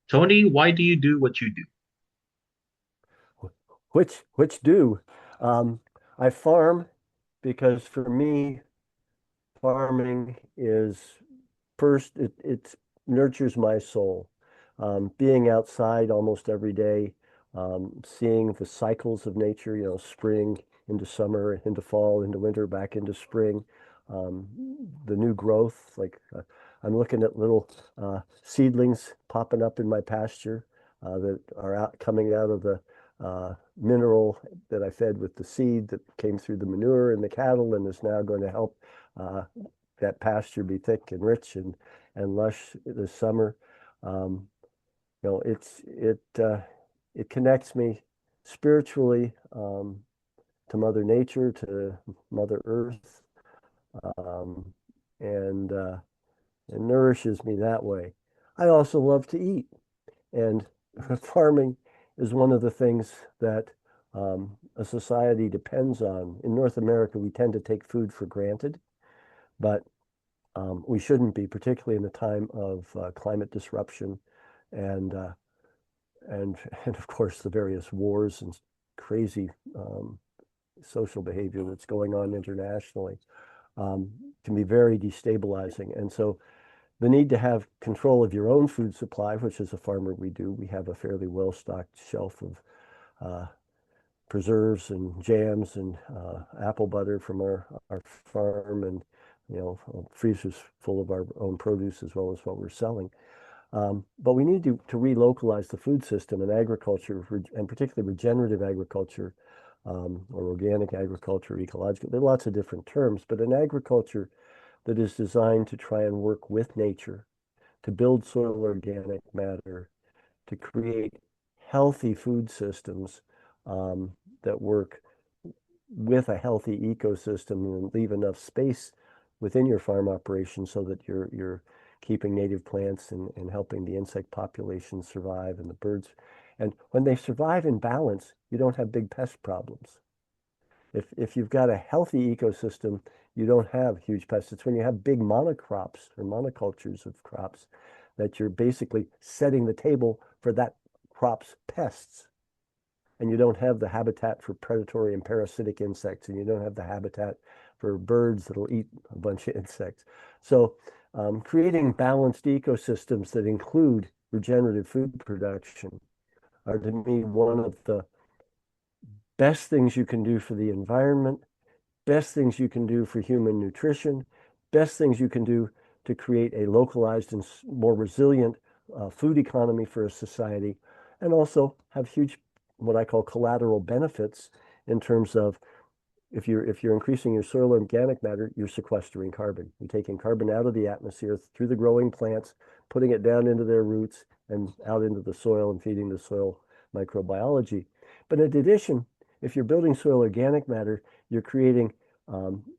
Tony, why do you do what you do? Which do. Um, I farm because for me, farming is first, it nurtures my soul. Being outside almost every day, seeing the cycles of nature, spring into summer, into fall, into winter, back into spring, um, the new growth, like I'm looking at little seedlings popping up in my pasture that are coming out of the mineral that I fed with the seed that came through the manure and the cattle and is now going to help uh, that pasture be thick and rich and lush this summer. Um, it connects me spiritually to Mother Nature, to Mother Earth, um, and it nourishes me that way. I also love to eat, and farming is one of the things that a society depends on. In North America, we tend to take food for granted, but we shouldn't be, particularly in the time of climate disruption and uh, and and of course the various wars and crazy social behavior that's going on internationally um, can be very destabilizing. And so the need to have control of your own food supply, which as a farmer we do, we have a fairly well-stocked shelf of uh, preserves and jams and apple butter from our farm and freezers full of our own produce as well as what we're selling. But we need to relocalize the food system and agriculture, and particularly regenerative agriculture or organic agriculture, ecological. There are lots of different terms, but an agriculture that is designed to try and work with nature, to build soil organic matter, to create healthy food systems that work with a healthy ecosystem and leave enough space within your farm operation so that you're keeping native plants and helping the insect population survive and the birds. And when they survive in balance, you don't have big pest problems. If you've got a healthy ecosystem, you don't have huge pests. It's when you have big monocrops or monocultures of crops that you're basically setting the table for that crop's pests, and you don't have the habitat for predatory and parasitic insects, and you don't have the habitat for birds that'll eat a bunch of insects. So creating balanced ecosystems that include regenerative food production are to me one of the best things you can do for the environment, best things you can do for human nutrition, best things you can do to create a localized and more resilient food economy for a society, and also have huge, what I call collateral benefits in terms of if you're increasing your soil organic matter, you're sequestering carbon. You're taking carbon out of the atmosphere through the growing plants, putting it down into their roots and out into the soil and feeding the soil microbiology. But in addition, if you're building soil organic matter, you're creating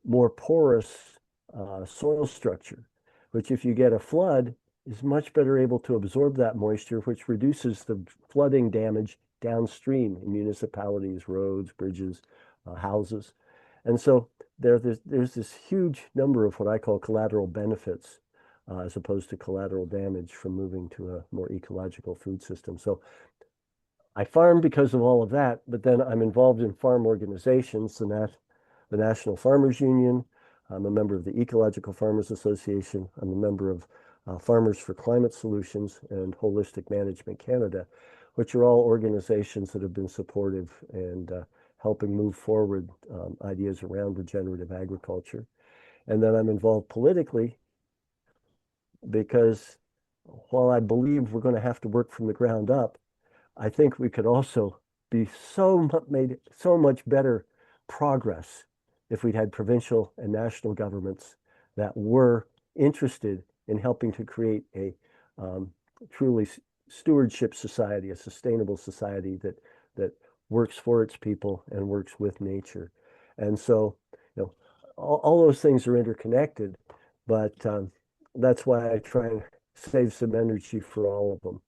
more porous soil structure, which if you get a flood, is much better able to absorb that moisture, which reduces the flooding damage downstream in municipalities, roads, bridges, houses. And so there's this huge number of what I call collateral benefits as opposed to collateral damage from moving to a more ecological food system. So I farm because of all of that, but then I'm involved in farm organizations, the National Farmers Union. I'm a member of the Ecological Farmers Association. I'm a member of Farmers for Climate Solutions and Holistic Management Canada, which are all organizations that have been supportive and helping move forward ideas around regenerative agriculture. And then I'm involved politically because while I believe we're going to have to work from the ground up, I think we could also be made so much better progress if we'd had provincial and national governments that were interested in helping to create a truly stewardship society, a sustainable society that works for its people and works with nature. And so, all those things are interconnected, but that's why I try and save some energy for all of them.